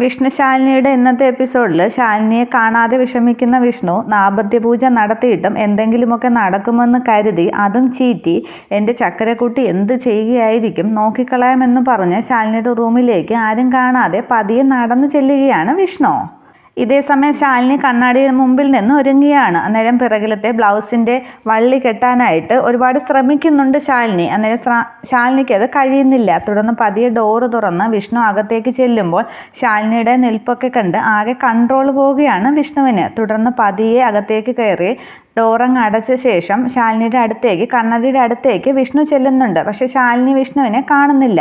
വിഷ്ണുശാലിനിയുടെ ഇന്നത്തെ എപ്പിസോഡിൽ ശാലിനിയെ കാണാതെ വിഷമിക്കുന്ന വിഷ്ണു നാപത്യപൂജ നടത്തിയിട്ടും എന്തെങ്കിലുമൊക്കെ നടക്കുമെന്ന് കരുതി അതും ചീറ്റി എൻ്റെ ചക്കരക്കുട്ടി എന്ത് ചെയ്യുകയായിരിക്കും, നോക്കിക്കളയാമെന്ന് പറഞ്ഞ് ശാലിനിയുടെ റൂമിലേക്ക് ആരും കാണാതെ പതിയെ നടന്നു ചെല്ലുകയാണ് വിഷ്ണു. ഇതേസമയം ശാലിനി കണ്ണാടിയുടെ മുമ്പിൽ നിന്ന് ഒരുങ്ങുകയാണ്. അന്നേരം പിറകിലത്തെ ബ്ലൗസിൻ്റെ വള്ളി കെട്ടാനായിട്ട് ഒരുപാട് ശ്രമിക്കുന്നുണ്ട് ശാലിനി. അന്നേരം ശാലിനിക്ക് അത് കഴിയുന്നില്ല. തുടർന്ന് പതിയെ ഡോറ് തുറന്ന് വിഷ്ണു അകത്തേക്ക് ചെല്ലുമ്പോൾ ശാലിനിയുടെ നിൽപ്പൊക്കെ കണ്ട് ആകെ കൺട്രോൾ പോവുകയാണ് വിഷ്ണുവിന്. തുടർന്ന് പതിയെ അകത്തേക്ക് കയറി ഡോറങ്ങ് അടച്ച ശേഷം ശാലിനിയുടെ അടുത്തേക്ക് കണ്ണാടിയുടെ അടുത്തേക്ക് വിഷ്ണു ചെല്ലുന്നുണ്ട്. പക്ഷെ ശാലിനി വിഷ്ണുവിനെ കാണുന്നില്ല.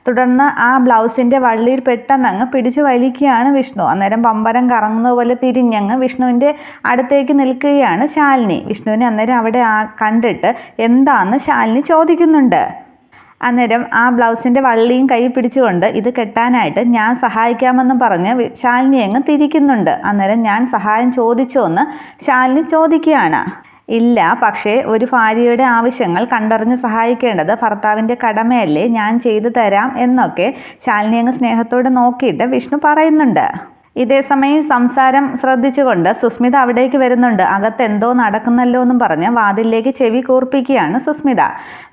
തുടർന്ന് ആ ബ്ലൗസിൻ്റെ വള്ളിയിൽ പെട്ടെന്ന് അങ്ങ് പിടിച്ചു വലിക്കുകയാണ് വിഷ്ണു. അന്നേരം പമ്പരം കറങ്ങുന്നത് പോലെ തിരിഞ്ഞങ്ങ് വിഷ്ണുവിൻ്റെ അടുത്തേക്ക് നിൽക്കുകയാണ് ശാലിനി. വിഷ്ണുവിനെ അന്നേരം അവിടെ കണ്ടിട്ട് എന്താണെന്ന് ശാലിനി ചോദിക്കുന്നുണ്ട്. അന്നേരം ആ ബ്ലൗസിൻ്റെ വള്ളിയും കൈ പിടിച്ചുകൊണ്ട് ഇത് കെട്ടാനായിട്ട് ഞാൻ സഹായിക്കാമെന്ന് പറഞ്ഞ് ശാലിനി അങ്ങ് തിരിക്കുന്നുണ്ട്. അന്നേരം ഞാൻ സഹായം ചോദിച്ചോ എന്ന് ശാലിനി ചോദിക്കുകയാണ്. ഇല്ല, പക്ഷേ ഒരു ഭാര്യയുടെ ആവശ്യങ്ങൾ കണ്ടറിഞ്ഞ് സഹായിക്കേണ്ടത് ഭർത്താവിൻ്റെ കടമയല്ലേ, ഞാൻ ചെയ്തു തരാം എന്നൊക്കെ ശാലിനി അങ്ങ് സ്നേഹത്തോടെ നോക്കിയിട്ട് വിഷ്ണു പറയുന്നുണ്ട്. ഇതേസമയം സംസാരം ശ്രദ്ധിച്ചുകൊണ്ട് സുസ്മിത അവിടേക്ക് വരുന്നുണ്ട്. അകത്ത് എന്തോ നടക്കുന്നല്ലോ എന്നും പറഞ്ഞ് വാതിലിലേക്ക് ചെവി കൂർപ്പിക്കുകയാണ് സുസ്മിത.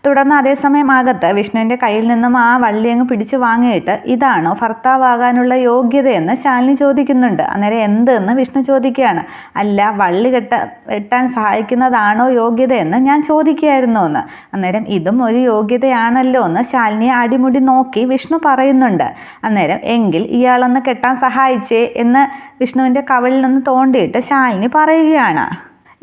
തുടർന്ന് അതേസമയം അകത്ത് വിഷ്ണുവിൻ്റെ കയ്യിൽ നിന്നും ആ വള്ളി അങ്ങ് പിടിച്ചു വാങ്ങിയിട്ട് ഇതാണോ ഭർത്താവാകാനുള്ള യോഗ്യതയെന്ന് ശാലിനി ചോദിക്കുന്നുണ്ട്. അന്നേരം എന്തെന്ന് വിഷ്ണു ചോദിക്കുകയാണ്. അല്ല, വള്ളി കെട്ടാൻ സഹായിക്കുന്നതാണോ യോഗ്യതയെന്ന് ഞാൻ ചോദിക്കുകയായിരുന്നു എന്ന്. അന്നേരം ഇതും ഒരു യോഗ്യതയാണല്ലോ എന്ന് ശാലിനിയെ അടിമുടി നോക്കി വിഷ്ണു പറയുന്നുണ്ട്. അന്നേരം എങ്കിൽ ഇയാളൊന്ന് കെട്ടാൻ സഹായിച്ചേ എന്ന് വിഷ്ണുവിൻ്റെ കവിളിൽ നിന്ന് തോണ്ടിയിട്ട് ശാലിനി പറയുകയാണ്.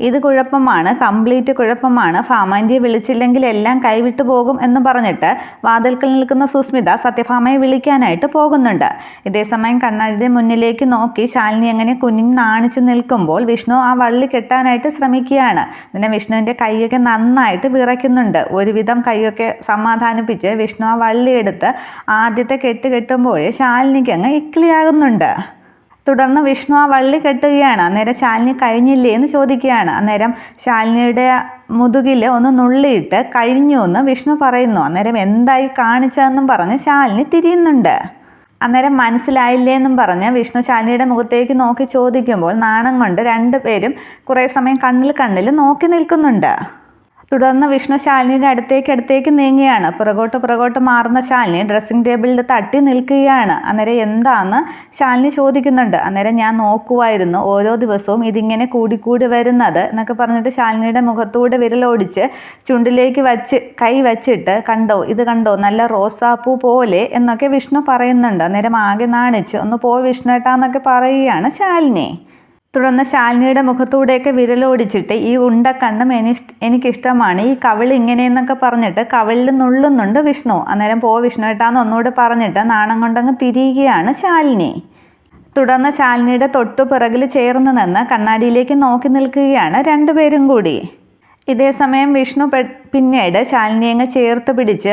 ഇത് കുഴപ്പമാണ്, കംപ്ലീറ്റ് കുഴപ്പമാണ്. ഭാമാൻ്റിയെ വിളിച്ചില്ലെങ്കിൽ എല്ലാം കൈവിട്ടു പോകും എന്ന് പറഞ്ഞിട്ട് വാതിൽക്കൽ നിൽക്കുന്ന സുസ്മിത സത്യഭാമയെ വിളിക്കാനായിട്ട് പോകുന്നുണ്ട്. ഇതേസമയം കണ്ണാടിയുടെ മുന്നിലേക്ക് നോക്കി ശാലിനി അങ്ങനെ കുഞ്ഞിന് നാണിച്ച് നിൽക്കുമ്പോൾ വിഷ്ണു ആ വള്ളി കെട്ടാനായിട്ട് ശ്രമിക്കുകയാണ്. പിന്നെ വിഷ്ണുവിൻ്റെ കൈയൊക്കെ നന്നായിട്ട് വിറയ്ക്കുന്നുണ്ട്. ഒരുവിധം കൈയൊക്കെ സമാധാനിപ്പിച്ച് വിഷ്ണു ആ വള്ളി എടുത്ത് ആദ്യത്തെ കെട്ടുമ്പോഴേ ശാലിനിക്ക് അങ്ങ് ഇക്ലിയാകുന്നുണ്ട്. തുടർന്ന് വിഷ്ണു ആ വള്ളി കെട്ടുകയാണ്. അന്നേരം ശാലിനി കഴിഞ്ഞില്ലേ എന്ന് ചോദിക്കുകയാണ്. അന്നേരം ശാലിനിയുടെ മുതുകിൽ ഒന്ന് നുള്ളിയിട്ട് കഴിഞ്ഞു എന്ന് വിഷ്ണു പറയുന്നു. അന്നേരം എന്തായി കാണിച്ചതെന്നും പറഞ്ഞ് ശാലിനി തിരിയുന്നുണ്ട്. അന്നേരം മനസ്സിലായില്ലേ എന്നും പറഞ്ഞ് വിഷ്ണു ശാലിനിയുടെ മുഖത്തേക്ക് നോക്കി ചോദിക്കുമ്പോൾ നാണം കൊണ്ട് രണ്ടുപേരും കുറേ സമയം കണ്ണിൽ നോക്കി നിൽക്കുന്നുണ്ട്. തുടർന്ന് വിഷ്ണു ശാലിനിയുടെ അടുത്തേക്ക് നീങ്ങുകയാണ്. പുറകോട്ട് മാറുന്ന ശാലിനി ഡ്രസ്സിംഗ് ടേബിളിൽ തട്ടി നിൽക്കുകയാണ്. അന്നേരം എന്താന്ന് ശാലിനി ചോദിക്കുന്നുണ്ട്. അന്നേരം ഞാൻ നോക്കുമായിരുന്നു ഓരോ ദിവസവും ഇതിങ്ങനെ കൂടിക്കൂടി വരുന്നത് എന്നൊക്കെ പറഞ്ഞിട്ട് ശാലിനിയുടെ മുഖത്തൂടെ വിരലോടിച്ച് ചുണ്ടിലേക്ക് കൈ വച്ചിട്ട് ഇത് കണ്ടോ നല്ല റോസാപ്പൂ പോലെ എന്നൊക്കെ വിഷ്ണു പറയുന്നുണ്ട്. അന്നേരം ആകെ നാണിച്ച് ഒന്ന് പോ വിഷ്ണുട്ടാന്നൊക്കെ പറയുകയാണ് ശാലിനി. തുടർന്ന് ശാലിനിയുടെ മുഖത്തൂടെയൊക്കെ വിരലോടിച്ചിട്ട് ഈ ഉണ്ടക്കണ്ണും എനിക്കിഷ്ടമാണ്, ഈ കവിൾ ഇങ്ങനെയെന്നൊക്കെ പറഞ്ഞിട്ട് കവിളിൽ നുള്ളുന്നുണ്ട് വിഷ്ണു. അന്നേരം പോ വിഷ്ണുട്ടാന്ന് ഒന്നുകൂടെ പറഞ്ഞിട്ട് നാണം കൊണ്ടങ്ങ് തിരിയുകയാണ് ശാലിനി. തുടർന്ന് ശാലിനിയുടെ തൊട്ടു പിറകിൽ ചേർന്ന് നിന്ന് കണ്ണാടിയിലേക്ക് നോക്കി നിൽക്കുകയാണ് രണ്ടുപേരും കൂടി. ഇതേസമയം വിഷ്ണു പിന്നീട് ശാലിനിയെ അങ്ങ് ചേർത്ത് പിടിച്ച്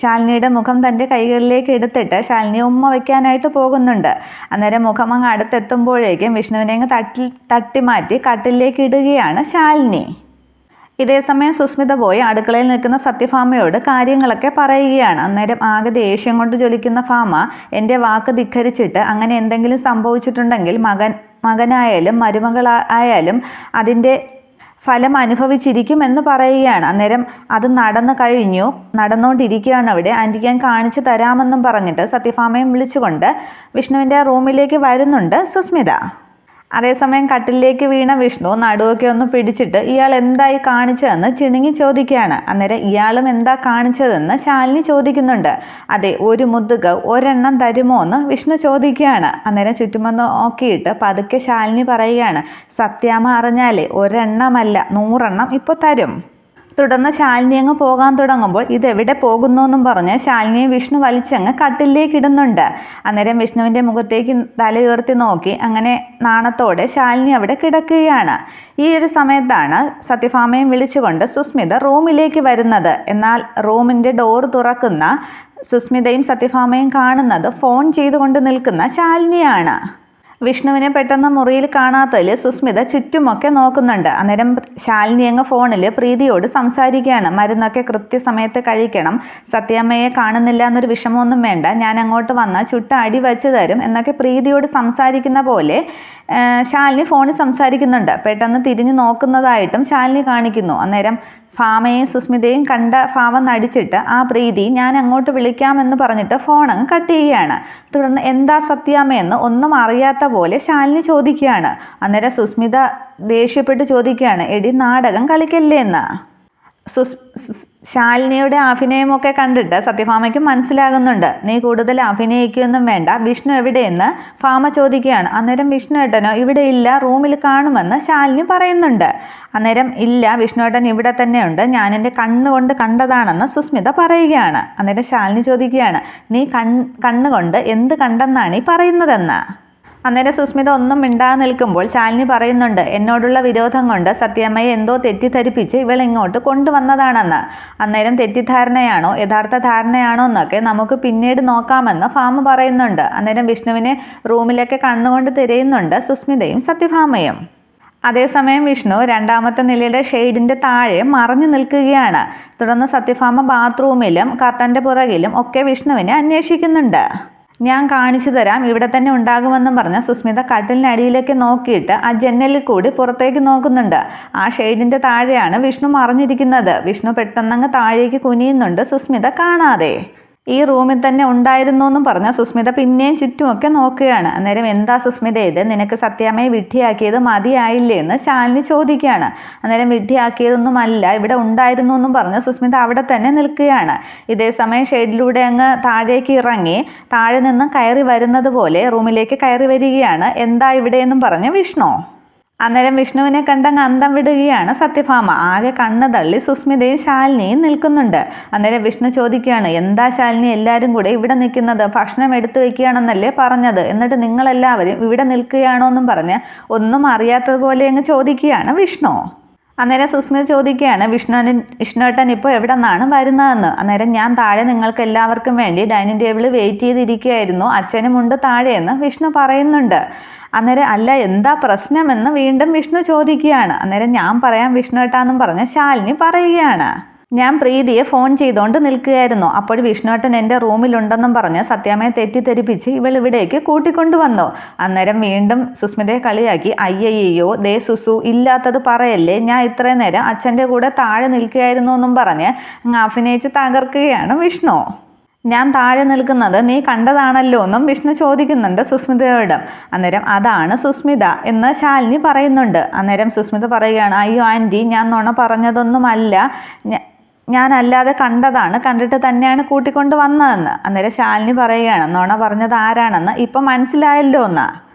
ശാലിനിയുടെ മുഖം തൻ്റെ കൈകളിലേക്ക് എടുത്തിട്ട് ശാലിനിയെ ഉമ്മ വയ്ക്കാനായിട്ട് പോകുന്നുണ്ട്. അന്നേരം മുഖം അങ്ങ് അടുത്തെത്തുമ്പോഴേക്കും വിഷ്ണുവിനെ അങ്ങ് തട്ടി മാറ്റി കട്ടിലേക്ക് ഇടുകയാണ് ശാലിനി. ഇതേസമയം സുസ്മിത പോയി അടുക്കളയിൽ നിൽക്കുന്ന സത്യഭാമയോട് കാര്യങ്ങളൊക്കെ പറയുകയാണ്. അന്നേരം ആകെ ദേഷ്യം കൊണ്ട് ജ്വലിക്കുന്ന ഭാമ എൻ്റെ വാക്ക് ധിക്കരിച്ചിട്ട് അങ്ങനെ എന്തെങ്കിലും സംഭവിച്ചിട്ടുണ്ടെങ്കിൽ മകനായാലും മരുമകളായാലും അതിൻ്റെ ഫലം അനുഭവിച്ചിരിക്കുമെന്ന് പറയുകയാണ്. അന്നേരം അത് നടന്നുകൊണ്ടിരിക്കുകയാണ് അവിടെ. ആൻറ്റിക്ക് ഞാൻ കാണിച്ചു തരാമെന്നും പറഞ്ഞിട്ട് സത്യഭാമയും വിളിച്ചുകൊണ്ട് വിഷ്ണുവിൻ്റെ റൂമിലേക്ക് വരുന്നുണ്ട് സുസ്മിത. അതേസമയം കട്ടിലേക്ക് വീണ വിഷ്ണു നടുവൊക്കെ ഒന്ന് പിടിച്ചിട്ട് ഇയാൾ എന്തായി കാണിച്ചതെന്ന് ചിണുങ്ങി ചോദിക്കുകയാണ്. അന്നേരം ഇയാളും എന്താ കാണിച്ചതെന്ന് ശാലിനി ചോദിക്കുന്നുണ്ട്. അതെ, ഒരു മുതുക ഒരെണ്ണം തരുമോ എന്ന് വിഷ്ണു ചോദിക്കുകയാണ്. അന്നേരം ചുറ്റുമൊന്ന് നോക്കിയിട്ട് പതുക്കെ ശാലിനി പറയുകയാണ്, സത്യാമ്മ അറിഞ്ഞാലേ ഒരെണ്ണമല്ല 100 എണ്ണം ഇപ്പോൾ തരും. തുടർന്ന് ശാലിനി അങ്ങ് പോകാൻ തുടങ്ങുമ്പോൾ ഇതെവിടെ പോകുന്നു എന്നും പറഞ്ഞ് ശാലിനിയെ വിഷ്ണു വലിച്ചങ്ങ് കട്ടിലേക്ക് ഇടുന്നുണ്ട്. അന്നേരം വിഷ്ണുവിൻ്റെ മുഖത്തേക്ക് തലയുയർത്തി നോക്കി അങ്ങനെ നാണത്തോടെ ശാലിനി അവിടെ കിടക്കുകയാണ്. ഈ ഒരു സമയത്താണ് സത്യഭാമയും വിളിച്ചുകൊണ്ട് സുസ്മിത റൂമിലേക്ക് വരുന്നത്. എന്നാൽ റൂമിൻ്റെ ഡോർ തുറക്കുന്ന സുസ്മിതയും സത്യഭാമയും കാണുന്നത് ഫോൺ ചെയ്തുകൊണ്ട് നിൽക്കുന്ന ശാലിനിയാണ്. വിഷ്ണുവിനെ പെട്ടെന്ന് മുറിയിൽ കാണാത്തതിൽ സുസ്മിത ചുറ്റുമൊക്കെ നോക്കുന്നുണ്ട്. അന്നേരം ശാലിനി അങ്ങ് ഫോണിൽ പ്രീതിയോട് സംസാരിക്കുകയാണ്. മരുന്നൊക്കെ കൃത്യസമയത്ത് കഴിക്കണം, സത്യാമ്മയെ കാണുന്നില്ല എന്നൊരു വിഷമമൊന്നും വേണ്ട, ഞാൻ അങ്ങോട്ട് വന്നാൽ ചുട്ട അടി വെച്ച് തരും എന്നൊക്കെ പ്രീതിയോട് സംസാരിക്കുന്ന പോലെ ശാലിനി ഫോണിൽ സംസാരിക്കുന്നുണ്ട്. പെട്ടെന്ന് തിരിഞ്ഞു നോക്കുന്നതായിട്ടും ശാലിനി കാണിക്കുന്നു. അന്നേരം ഭാമയും സുസ്മിതയും കണ്ട ഭാവം നടിച്ചിട്ട് ആ പ്രീതി ഞാൻ അങ്ങോട്ട് വിളിക്കാമെന്ന് പറഞ്ഞിട്ട് ഫോൺ അങ്ങ് കട്ട് ചെയ്യുകയാണ്. തുടർന്ന് എന്താ സത്യാമ്മയെന്ന് ഒന്നും അറിയാത്ത പോലെ ശാലിനി ചോദിക്കുകയാണ്. അന്നേരം സുസ്മിത ദേഷ്യപ്പെട്ട് ചോദിക്കുകയാണ്, എടി നാടകം കളിക്കല്ലേ എന്ന്. ശാലിനിയുടെ അഭിനയമൊക്കെ കണ്ടിട്ട് സത്യഭാമയ്ക്ക് മനസ്സിലാകുന്നുണ്ട്. നീ കൂടുതൽ അഭിനയിക്കുകയൊന്നും വേണ്ട, വിഷ്ണു എവിടെയെന്ന് ഭാമ ചോദിക്കുകയാണ്. അന്നേരം വിഷ്ണു ഏട്ടനോ ഇവിടെ ഇല്ല, റൂമിൽ കാണുമെന്ന് ശാലിനി പറയുന്നുണ്ട്. അന്നേരം ഇല്ല, വിഷ്ണു ഏട്ടൻ ഇവിടെ തന്നെയുണ്ട്, ഞാൻ എൻ്റെ കണ്ണുകൊണ്ട് കണ്ടതാണെന്ന് സുസ്മിത പറയുകയാണ്. അന്നേരം ശാലിനി ചോദിക്കുകയാണ്, നീ കണ്ണുകൊണ്ട് എന്ത് കണ്ടെന്നാണ് ഈ പറയുന്നതെന്ന്. അന്നേരം സുസ്മിത ഒന്നും മിണ്ടാതെ നിൽക്കുമ്പോൾ ശാലിനി പറയുന്നുണ്ട്, എന്നോടുള്ള വിരോധം കൊണ്ട് സത്യാമ്മയെ എന്തോ തെറ്റിദ്ധരിപ്പിച്ച് ഇവളിങ്ങോട്ട് കൊണ്ടുവന്നതാണെന്ന്. അന്നേരം തെറ്റിദ്ധാരണയാണോ യഥാർത്ഥ ധാരണയാണോ എന്നൊക്കെ നമുക്ക് പിന്നീട് നോക്കാമെന്ന് ഭാമ പറയുന്നുണ്ട്. അന്നേരം വിഷ്ണുവിനെ റൂമിലൊക്കെ കണ്ണുകൊണ്ട് തിരയുന്നുണ്ട് സുസ്മിതയും സത്യഭാമയും. അതേസമയം വിഷ്ണു രണ്ടാമത്തെ നിലയുടെ ഷെയ്ഡിൻ്റെ താഴെ മറഞ്ഞു നിൽക്കുകയാണ്. തുടർന്ന് സത്യഭാമ ബാത്റൂമിലും കർട്ടൻ്റെ പുറകിലും ഒക്കെ വിഷ്ണുവിനെ അന്വേഷിക്കുന്നുണ്ട്. ഞാൻ കാണിച്ചു തരാം, ഇവിടെ തന്നെ ഉണ്ടാകുമെന്നും പറഞ്ഞ് സുസ്മിത കട്ടിലിനടിയിലേക്ക് നോക്കിയിട്ട് ആ ജനലിൽ കൂടി പുറത്തേക്ക് നോക്കുന്നുണ്ട്. ആ ഷെയ്ഡിൻ്റെ താഴെയാണ് വിഷ്ണു മറിഞ്ഞിരിക്കുന്നത്. വിഷ്ണു പെട്ടെന്നങ്ങ് താഴേക്ക് കുനിയുന്നുണ്ട്, സുസ്മിത കാണാതെ. ഈ റൂമിൽ തന്നെ ഉണ്ടായിരുന്നു എന്നും പറഞ്ഞ സുസ്മിത പിന്നെയും ചുറ്റുമൊക്കെ നോക്കുകയാണ്. അന്നേരം എന്താ സുസ്മിത ഇത്, നിനക്ക് സത്യാമ്മയെ വിഡ്ഢിയാക്കിയത് മതിയായില്ലേ എന്ന് ശാലിനി ചോദിക്കുകയാണ്. അന്നേരം വിഡ്ഢിയാക്കിയതൊന്നുമല്ല, ഇവിടെ ഉണ്ടായിരുന്നു എന്നും പറഞ്ഞ് സുസ്മിത അവിടെ തന്നെ നിൽക്കുകയാണ്. ഇതേ സമയം ഷെയ്ഡിലൂടെ അങ്ങ് താഴേക്ക് ഇറങ്ങി താഴെ നിന്ന് കയറി വരുന്നത് പോലെ റൂമിലേക്ക് കയറി വരികയാണ്. എന്താ ഇവിടെയെന്നും പറഞ്ഞ് വിഷ്ണു. അന്നേരം വിഷ്ണുവിനെ കണ്ടങ്ങ് അന്തം വിടുകയാണ് സത്യഭാമ. ആകെ കണ്ണ് തള്ളി സുസ്മിതയും ശാലിനിയും നിൽക്കുന്നുണ്ട്. അന്നേരം വിഷ്ണു ചോദിക്കുകയാണ്, എന്താ ശാലിനി എല്ലാവരും കൂടെ ഇവിടെ നിൽക്കുന്നത്, ഭക്ഷണം എടുത്തു വെക്കുകയാണെന്നല്ലേ പറഞ്ഞത്, എന്നിട്ട് നിങ്ങളെല്ലാവരും ഇവിടെ നിൽക്കുകയാണോ എന്നും പറഞ്ഞ് ഒന്നും അറിയാത്തതുപോലെ അങ്ങ് ചോദിക്കുകയാണ് വിഷ്ണു. അന്നേരം സുസ്മിത ചോദിക്കുകയാണ്, വിഷ്ണുവേട്ടൻ ഇപ്പോൾ എവിടെ നിന്നാണ് വരുന്നതെന്ന്. അന്നേരം ഞാൻ താഴെ നിങ്ങൾക്ക് എല്ലാവർക്കും വേണ്ടി ഡൈനിങ് ടേബിളിൽ വെയിറ്റ് ചെയ്തിരിക്കുകയായിരുന്നു, അച്ഛനും ഉണ്ട് താഴെയെന്ന് വിഷ്ണു പറയുന്നുണ്ട്. അന്നേരം അല്ല എന്താ പ്രശ്നമെന്ന് വീണ്ടും വിഷ്ണു ചോദിക്കുകയാണ്. അന്നേരം ഞാൻ പറയാം വിഷ്ണുവേട്ടാന്നും പറഞ്ഞ് ശാലിനി പറയുകയാണ്. ഞാൻ പ്രീതിയെ ഫോൺ ചെയ്തുകൊണ്ട് നിൽക്കുകയായിരുന്നു, അപ്പോൾ വിഷ്ണുവേട്ടൻ എൻ്റെ റൂമിലുണ്ടെന്നും പറഞ്ഞ് സത്യാമ്മയെ തെറ്റിദ്ധരിപ്പിച്ച് ഇവളിവിടേക്ക് കൂട്ടിക്കൊണ്ടുവന്നു. അന്നേരം വീണ്ടും സുസ്മിതയെ കളിയാക്കി, അയ്യയ്യോ ദേ സുസു ഇല്ലാത്തത് പറയല്ലേ, ഞാൻ ഇത്രയും നേരം അച്ഛൻ്റെ കൂടെ താഴെ നിൽക്കുകയായിരുന്നു എന്നും പറഞ്ഞ് അഭിനയിച്ച് തകർക്കുകയാണ് വിഷ്ണു. ഞാൻ താഴെ നിൽക്കുന്നത് നീ കണ്ടതാണല്ലോ എന്നും വിഷ്ണു ചോദിക്കുന്നുണ്ട് സുസ്മിതയോട്. അന്നേരം അതാണ് സുസ്മിത എന്ന് ശാലിനി പറയുന്നുണ്ട്. അന്നേരം സുസ്മിത പറയുകയാണ്, അയ്യോ ആൻറ്റി, ഞാൻ നുണ പറഞ്ഞതൊന്നുമല്ല, ഞാനല്ലാതെ കണ്ടതാണ്, കണ്ടിട്ട് തന്നെയാണ് കൂട്ടിക്കൊണ്ട് വന്നതെന്ന്. അന്നേരം ശാലിനി പറയുകയാണ്, നുണ പറഞ്ഞത് ആരാണെന്ന് ഇപ്പം മനസ്സിലായല്ലോ എന്ന്.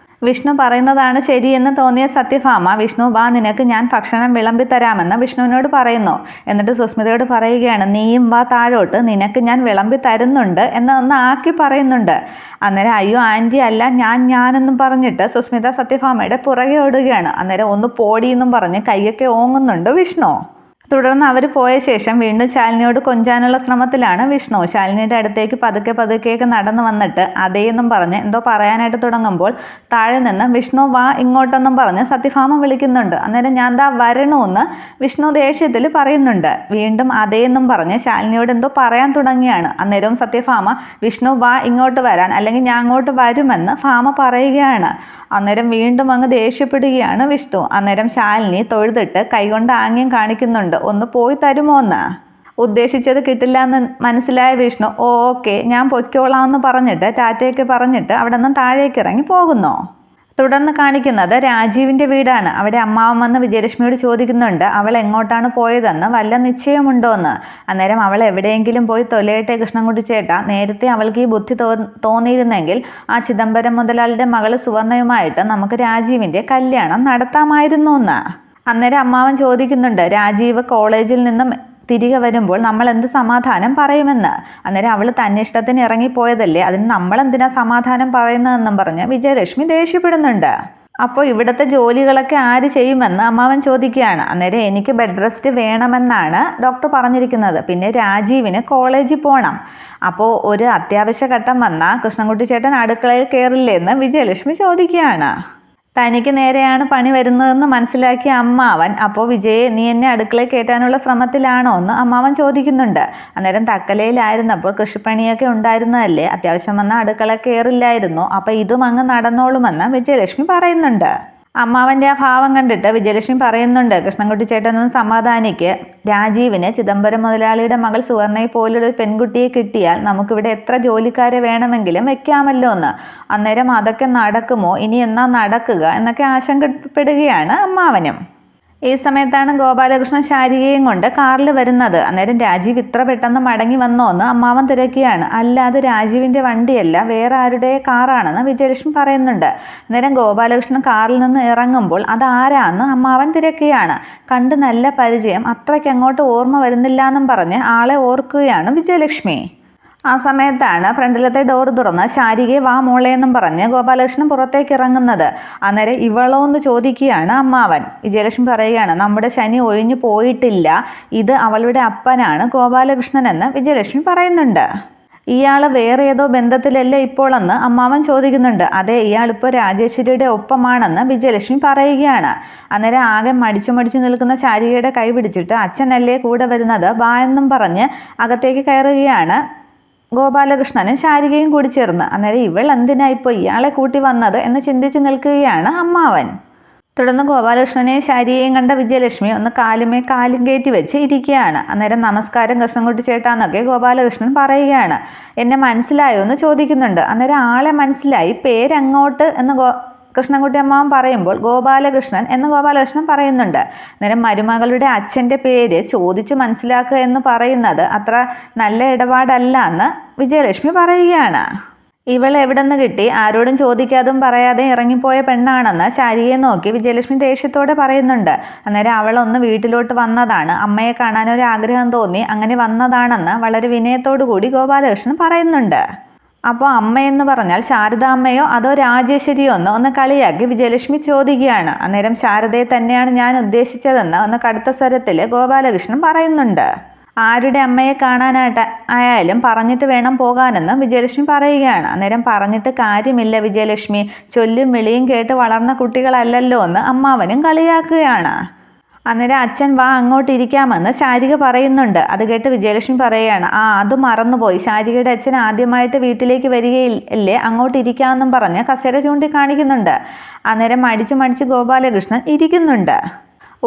വിഷ്ണു പറയുന്നതാണ് ശരിയെന്ന് തോന്നിയ സത്യഭാമ, വിഷ്ണു വാ, നിനക്ക് ഞാൻ ഭക്ഷണം വിളമ്പി തരാമെന്ന് വിഷ്ണുവിനോട് പറയുന്നു. എന്നിട്ട് സുസ്മിതയോട് പറയുകയാണ്, നീയും വാ താഴോട്ട്, നിനക്ക് ഞാൻ വിളമ്പി തരുന്നുണ്ട് എന്നൊന്ന് ആക്കി പറയുന്നുണ്ട്. അന്നേരം അയ്യോ ആൻറ്റി അല്ല, ഞാനെന്നും പറഞ്ഞിട്ട് സുസ്മിത സത്യഭാമയുടെ പുറകെ ഓടുകയാണ്. അന്നേരം ഒന്ന് പോടിയെന്നും പറഞ്ഞ് കൈയൊക്കെ ഓങ്ങുന്നുണ്ട് വിഷ്ണു. തുടർന്ന് അവർ പോയ ശേഷം വീണ്ടും ശാലിനിയോട് കൊഞ്ചാനുള്ള ശ്രമത്തിലാണ് വിഷ്ണു. ശാലിനിയുടെ അടുത്തേക്ക് പതുക്കെ നടന്നു വന്നിട്ട് അതേയെന്നും പറഞ്ഞ് എന്തോ പറയാനായിട്ട് തുടങ്ങുമ്പോൾ താഴെ നിന്ന് വിഷ്ണു വാ ഇങ്ങോട്ടെന്നും പറഞ്ഞ് സത്യഭാമ വിളിക്കുന്നുണ്ട്. അന്നേരം ഞാൻ ദാ വരണമെന്ന് വിഷ്ണു ദേഷ്യത്തിൽ പറയുന്നുണ്ട്. വീണ്ടും അതേയെന്നും പറഞ്ഞ് ശാലിനിയോട് എന്തോ പറയാൻ തുടങ്ങിയാണ്. അന്നേരവും സത്യഭാമ വിഷ്ണു വാ ഇങ്ങോട്ട് വരാൻ, അല്ലെങ്കിൽ ഞാൻ അങ്ങോട്ട് വരുമെന്ന് ഭാമ പറയുകയാണ്. അന്നേരം വീണ്ടും അങ്ങ് ദേഷ്യപ്പെടുകയാണ് വിഷ്ണു. അന്നേരം ശാലിനി തൊഴുതിട്ട് കൈകൊണ്ട് ആംഗ്യം കാണിക്കുന്നുണ്ട്, ഒന്ന് പോയി തരുമോ എന്ന്. ഉദ്ദേശിച്ചത് കിട്ടില്ല എന്ന് മനസ്സിലായ വിഷ്ണു ഓക്കെ ഞാൻ പൊയ്ക്കോളാം എന്ന് പറഞ്ഞിട്ട് ടാറ്റയൊക്കെ പറഞ്ഞിട്ട് അവിടെ നിന്ന് താഴേക്ക് ഇറങ്ങി പോകുന്നു. തുടർന്ന് കാണിക്കുന്നത് രാജീവിൻ്റെ വീടാണ്. അവിടെ അമ്മാവൻ വന്ന് വിജയലക്ഷ്മിയോട് ചോദിക്കുന്നുണ്ട് അവൾ എങ്ങോട്ടാണ് പോയതെന്ന്, വല്ല നിശ്ചയമുണ്ടോ എന്ന്. അന്നേരം അവൾ എവിടെയെങ്കിലും പോയി തൊലയട്ടെ കൃഷ്ണൻകുട്ടി ചേട്ടാ, നേരത്തെ അവൾക്ക് ഈ ബുദ്ധി തോന്നിയിരുന്നെങ്കിൽ ആ ചിദംബരം മുതലാളിയുടെ മകള് സുവർണയുമായിട്ട് നമുക്ക് രാജീവിൻ്റെ കല്യാണം നടത്താമായിരുന്നു എന്ന്. അന്നേരം അമ്മാവൻ ചോദിക്കുന്നുണ്ട്, രാജീവ് കോളേജിൽ നിന്നും തിരികെ വരുമ്പോൾ നമ്മൾ എന്ത് സമാധാനം പറയുമെന്ന്. അന്നേരം അവൾ തന്നെ ഇഷ്ടത്തിന് ഇറങ്ങിപ്പോയതല്ലേ, അതിന് നമ്മളെന്തിനാ സമാധാനം പറയുന്നതെന്നും പറഞ്ഞ് വിജയലക്ഷ്മി ദേഷ്യപ്പെടുന്നുണ്ട്. അപ്പോൾ ഇവിടുത്തെ ജോലികളൊക്കെ ആര് ചെയ്യുമെന്ന് അമ്മാവൻ ചോദിക്കുകയാണ്. അന്നേരം എനിക്ക് ബെഡ് റെസ്റ്റ് വേണമെന്നാണ് ഡോക്ടർ പറഞ്ഞിരിക്കുന്നത്. പിന്നെ രാജീവിന് കോളേജിൽ പോകണം. അപ്പോൾ ഒരു അത്യാവശ്യ ഘട്ടം വന്നാൽ കൃഷ്ണൻകുട്ടി ചേട്ടൻ അടുക്കളയിൽ കയറില്ലെന്ന് വിജയലക്ഷ്മി ചോദിക്കുകയാണ്. തനിക്ക് നേരെയാണ് പണി വരുന്നതെന്ന് മനസ്സിലാക്കിയ അമ്മാവൻ അപ്പോൾ വിജയെ നീ എന്നെ അടുക്കളയിൽ കയറ്റാനുള്ള ശ്രമത്തിലാണോ എന്ന് അമ്മാവൻ ചോദിക്കുന്നുണ്ട്. അന്നേരം തക്കലയിലായിരുന്നപ്പോൾ കൃഷിപ്പണിയൊക്കെ ഉണ്ടായിരുന്നതല്ലേ, അത്യാവശ്യം വന്നാൽ അടുക്കള കയറില്ലായിരുന്നു, അപ്പോൾ ഇതും അങ്ങ് നടന്നോളുമെന്ന് വിജയലക്ഷ്മി പറയുന്നുണ്ട്. അമ്മാവൻ്റെ ആ ഭാവം കണ്ടിട്ട് വിജയലക്ഷ്മി പറയുന്നുണ്ട്, കൃഷ്ണൻകുട്ടി ചേട്ടനൊന്ന് സമാധാനിക്ക്. രാജീവിന് ചിദംബരം മുതലാളിയുടെ മകൾ സുവർണയെ പോലൊരു പെൺകുട്ടിയെ കിട്ടിയാൽ നമുക്കിവിടെ എത്ര ജോലിക്കാരെ വേണമെങ്കിലും വെക്കാമല്ലോ എന്ന്. അന്നേരം അതൊക്കെ നടക്കുമോ, ഇനി എന്നാ നടക്കുക എന്നൊക്കെ ആശങ്കപ്പെടുകയാണ് അമ്മാവനും. ഈ സമയത്താണ് ഗോപാലകൃഷ്ണൻ ശാരികയും കൊണ്ട് കാറിൽ വരുന്നത്. അന്നേരം രാജീവ് ഇത്ര പെട്ടെന്ന് മടങ്ങി വന്നോ എന്ന് അമ്മാവൻ തിരക്കുകയാണ്. അല്ലാതെ രാജീവിൻ്റെ വണ്ടിയല്ല, വേറെ ആരുടെ കാറാണെന്ന് വിജയലക്ഷ്മി പറയുന്നുണ്ട്. അന്നേരം ഗോപാലകൃഷ്ണൻ കാറിൽ നിന്ന് ഇറങ്ങുമ്പോൾ അതാരാന്ന് അമ്മാവൻ തിരക്കുകയാണ്. കണ്ട് നല്ല പരിചയം, അത്രയ്ക്ക് അങ്ങോട്ട് ഓർമ്മ വരുന്നില്ല എന്നും പറഞ്ഞ് ആളെ ഓർക്കുകയാണ് വിജയലക്ഷ്മി. ആ സമയത്താണ് ഫ്രണ്ടിലത്തെ ഡോർ തുറന്ന് ശാരികയെ വാ മോളെ എന്നും പറഞ്ഞ് ഗോപാലകൃഷ്ണൻ പുറത്തേക്ക് ഇറങ്ങുന്നത്. അന്നേരം ഇവളോ എന്ന് ചോദിക്കുകയാണ് അമ്മാവൻ. വിജയലക്ഷ്മി പറയുകയാണ്, നമ്മുടെ ശനി ഒഴിഞ്ഞു പോയിട്ടില്ല, ഇത് അവളുടെ അപ്പനാണ് ഗോപാലകൃഷ്ണൻ എന്ന് വിജയലക്ഷ്മി പറയുന്നുണ്ട്. ഇയാൾ വേറെ ഏതോ ബന്ധത്തിലല്ലേ ഇപ്പോഴെന്ന് അമ്മാവൻ ചോദിക്കുന്നുണ്ട്. അതെ, ഇയാളിപ്പോൾ രാജേശ്വരിയുടെ ഒപ്പമാണെന്ന് വിജയലക്ഷ്മി പറയുകയാണ്. അന്നേരം ആകെ മടിച്ചു നിൽക്കുന്ന ശാരികയുടെ കൈ പിടിച്ചിട്ട് അച്ഛനല്ലേ കൂടെ വരുന്നത്, വാ എന്നും പറഞ്ഞ് അകത്തേക്ക് കയറുകയാണ് ഗോപാലകൃഷ്ണനും ശാരികയും കൂടി ചേർന്ന്. അന്നേരം ഇവൾ എന്തിനാ ഇപ്പോൾ ഇയാളെ കൂട്ടി വന്നത് എന്ന് ചിന്തിച്ച് നിൽക്കുകയാണ് അമ്മാവൻ. തുടർന്ന് ഗോപാലകൃഷ്ണനെയും ശാരികയും കണ്ട വിജയലക്ഷ്മി ഒന്ന് കാലുമേ കാലും കയറ്റി വെച്ച് ഇരിക്കുകയാണ്. അന്നേരം നമസ്കാരം കൃഷ്ണൻകുട്ടി ചേട്ടാന്നൊക്കെ ഗോപാലകൃഷ്ണൻ പറയുകയാണ്. എന്നെ മനസ്സിലായോ എന്ന് ചോദിക്കുന്നുണ്ട്. അന്നേരം ആളെ മനസ്സിലായി, പേരങ്ങോട്ട് എന്ന് കൃഷ്ണൻകുട്ടി അമ്മാവൻ പറയുമ്പോൾ ഗോപാലകൃഷ്ണൻ എന്ന് ഗോപാലകൃഷ്ണൻ പറയുന്നുണ്ട്. അന്നേരം മരുമകളുടെ അച്ഛൻ്റെ പേര് ചോദിച്ച് മനസ്സിലാക്കുക എന്ന് പറയുന്നത് അത്ര നല്ല ഇടപാടല്ല എന്ന് വിജയലക്ഷ്മി പറയുകയാണ്. ഇവൾ എവിടെ നിന്ന് കിട്ടി, ആരോടും ചോദിക്കാതും പറയാതെ ഇറങ്ങിപ്പോയ പെണ്ണാണെന്ന് ശാരികയെ നോക്കി വിജയലക്ഷ്മി ദേഷ്യത്തോടെ പറയുന്നുണ്ട്. അന്നേരം അവളൊന്ന് വീട്ടിലോട്ട് വന്നതാണ്, അമ്മയെ കാണാനൊരു ആഗ്രഹം തോന്നി അങ്ങനെ വന്നതാണെന്ന് വളരെ വിനയത്തോടു കൂടി ഗോപാലകൃഷ്ണൻ പറയുന്നുണ്ട്. അപ്പോൾ അമ്മയെന്ന് പറഞ്ഞാൽ ശാരദ അമ്മയോ അതോ രാജേശ്വരിയോ ഒന്ന് കളിയാക്കി വിജയലക്ഷ്മി ചോദിക്കുകയാണ്. അന്നേരം ശാരദയെ തന്നെയാണ് ഞാൻ ഉദ്ദേശിച്ചതെന്ന് ഒന്ന് കടുത്ത സ്വരത്തിൽ ഗോപാലകൃഷ്ണൻ പറയുന്നുണ്ട്. ആരുടെ അമ്മയെ കാണാനായിട്ട് ആയാലും പറഞ്ഞിട്ട് വേണം പോകാനെന്ന് വിജയലക്ഷ്മി പറയുകയാണ്. അന്നേരം പറഞ്ഞിട്ട് കാര്യമില്ല വിജയലക്ഷ്മി, ചൊല്ലും വിളിയും കേട്ട് വളർന്ന കുട്ടികളല്ലല്ലോ എന്ന് അമ്മാവനും കളിയാക്കുകയാണ്. അന്നേരം അച്ഛൻ വാ അങ്ങോട്ട് ഇരിക്കാമെന്ന് ശാരിക പറയുന്നുണ്ട്. അത് കേട്ട് വിജയലക്ഷ്മി പറയുകയാണ്, അത് മറന്നുപോയി, ശാരികയുടെ അച്ഛൻ ആദ്യമായിട്ട് വീട്ടിലേക്ക് വരികയില്ലേ, അങ്ങോട്ട് ഇരിക്കാമെന്നും പറഞ്ഞ് കസേര ചൂണ്ടിക്കാണിക്കുന്നുണ്ട്. അന്നേരം മടിച്ച് ഗോപാലകൃഷ്ണൻ ഇരിക്കുന്നുണ്ട്.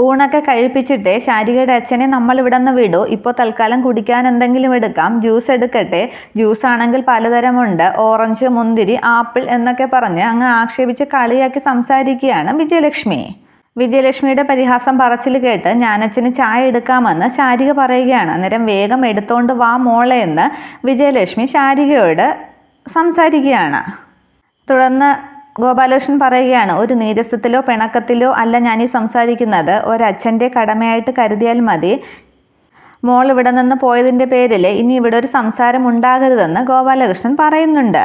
ഊണൊക്കെ കഴിപ്പിച്ചിട്ടേ ശാരികയുടെ അച്ഛനെ നമ്മൾ ഇവിടെ നിന്ന് വിടൂ, ഇപ്പോൾ തൽക്കാലം കുടിക്കാൻ എന്തെങ്കിലും എടുക്കാം, ജ്യൂസ് എടുക്കട്ടെ, ജ്യൂസ് ആണെങ്കിൽ പലതരമുണ്ട്, ഓറഞ്ച്, മുന്തിരി, ആപ്പിൾ എന്നൊക്കെ പറഞ്ഞ് അങ്ങ് ആക്ഷേപിച്ച് കളിയാക്കി സംസാരിക്കുകയാണ് വിജയലക്ഷ്മി. വിജയലക്ഷ്മിയുടെ പരിഹാസം പറച്ചിൽ കേട്ട് ഞാനച്ഛന് ചായ എടുക്കാമെന്ന് ശാരിക പറയുകയാണ്. അന്നേരം വേഗം എടുത്തോണ്ട് വാ മോളെ എന്ന് വിജയലക്ഷ്മി ശാരികയോട് സംസാരിക്കുകയാണ്. തുടർന്ന് ഗോപാലകൃഷ്ണൻ പറയുകയാണ്, ഒരു നീരസത്തിലോ പിണക്കത്തിലോ അല്ല ഞാനീ സംസാരിക്കുന്നത്, ഒരച്ഛൻ്റെ കടമയായിട്ട് കരുതിയാൽ മതി. മോൾ ഇവിടെ നിന്ന് പോയതിൻ്റെ പേരിൽ ഇനി ഇവിടെ ഒരു സംസാരം ഉണ്ടാകരുതെന്ന് ഗോപാലകൃഷ്ണൻ പറയുന്നുണ്ട്.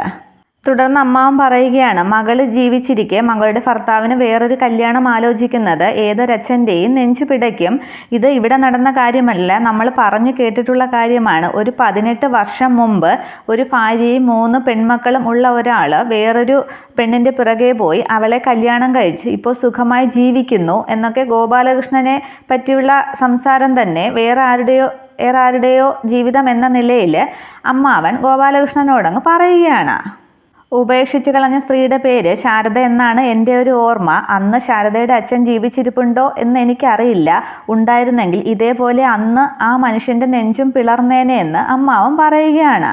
തുടർന്ന് അമ്മാവൻ പറയുകയാണ്, മകൾ ജീവിച്ചിരിക്കെ മകളുടെ ഭർത്താവിന് വേറൊരു കല്യാണം ആലോചിക്കുന്നത് ഏതൊരച്ഛൻ്റെയും നെഞ്ചു പിടയ്ക്കും. ഇത് ഇവിടെ നടന്ന കാര്യമല്ല, നമ്മൾ പറഞ്ഞു കേട്ടിട്ടുള്ള കാര്യമാണ്. ഒരു 18 വർഷം മുമ്പ് ഒരു ഭാര്യയും 3 പെൺമക്കളും ഉള്ള ഒരാൾ വേറൊരു പെണ്ണിൻ്റെ പിറകെ പോയി അവളെ കല്യാണം കഴിച്ച് ഇപ്പോൾ സുഖമായി ജീവിക്കുന്നു എന്നൊക്കെ ഗോപാലകൃഷ്ണനെ പറ്റിയുള്ള സംസാരം തന്നെ വേറെ ആരുടെയോ ജീവിതം എന്ന നിലയിൽ അമ്മാവൻ ഗോപാലകൃഷ്ണനോടങ്ങ് പറയുകയാണ്. ഉപേക്ഷിച്ച് കളഞ്ഞ സ്ത്രീയുടെ പേര് ശാരദ എന്നാണ് എൻ്റെ ഒരു ഓർമ്മ. അന്ന് ശാരദയുടെ അച്ഛൻ ജീവിച്ചിരിപ്പുണ്ടോ എന്ന് എനിക്കറിയില്ല, ഉണ്ടായിരുന്നെങ്കിൽ ഇതേപോലെ അന്ന് ആ മനുഷ്യൻ്റെ നെഞ്ചും പിളർന്നേനെ എന്ന് അമ്മാവൻ പറയുകയാണ്.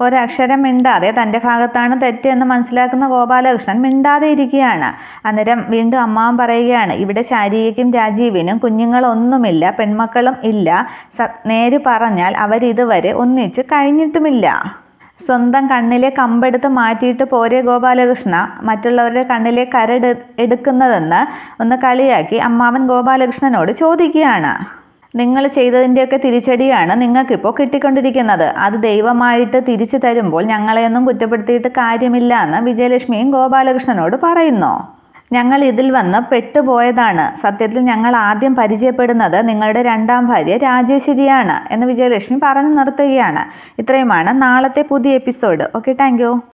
ഒരക്ഷരം മിണ്ടാതെ തൻ്റെ ഭാഗത്താണ് തെറ്റ് എന്ന് മനസ്സിലാക്കുന്ന ഗോപാലകൃഷ്ണൻ മിണ്ടാതെ ഇരിക്കുകയാണ്. അന്നേരം വീണ്ടും അമ്മാവൻ പറയുകയാണ്, ഇവിടെ ശാരികയ്ക്കും രാജീവിനും കുഞ്ഞുങ്ങളൊന്നുമില്ല, പെൺമക്കളും ഇല്ല. നേര് പറഞ്ഞാൽ അവരിതുവരെ ഒന്നിച്ച് കഴിഞ്ഞിട്ടുമില്ല. സ്വന്തം കണ്ണിലെ കമ്പെടുത്ത് മാറ്റിയിട്ട് പോരെ ഗോപാലകൃഷ്ണ മറ്റുള്ളവരുടെ കണ്ണിലെ കരട് എടുക്കുന്നതെന്ന് ഒന്ന് കളിയാക്കി അമ്മാവൻ ഗോപാലകൃഷ്ണനോട് ചോദിക്കുകയാണ്. നിങ്ങൾ ചെയ്തതിൻ്റെയൊക്കെ തിരിച്ചടിയാണ് നിങ്ങൾക്കിപ്പോൾ കിട്ടിക്കൊണ്ടിരിക്കുന്നത്. അത് ദൈവമായിട്ട് തിരിച്ചു തരുമ്പോൾ ഞങ്ങളെയൊന്നും കുറ്റപ്പെടുത്തിയിട്ട് കാര്യമില്ല എന്ന് വിജയലക്ഷ്മിയും ഗോപാലകൃഷ്ണനോട് പറയുന്നു. ഞങ്ങൾ ഇതിൽ വന്ന് പെട്ടുപോയതാണ്. സത്യത്തിൽ ഞങ്ങൾ ആദ്യം പരിചയപ്പെടുന്നത് നിങ്ങളുടെ രണ്ടാം ഭാര്യ രാജേശ്വരിയാണ് എന്ന് വിജയലക്ഷ്മി പറഞ്ഞു നിർത്തുകയാണ്. ഇത്രയുമാണ് നാളത്തെ പുതിയ എപ്പിസോഡ്. Okay, thank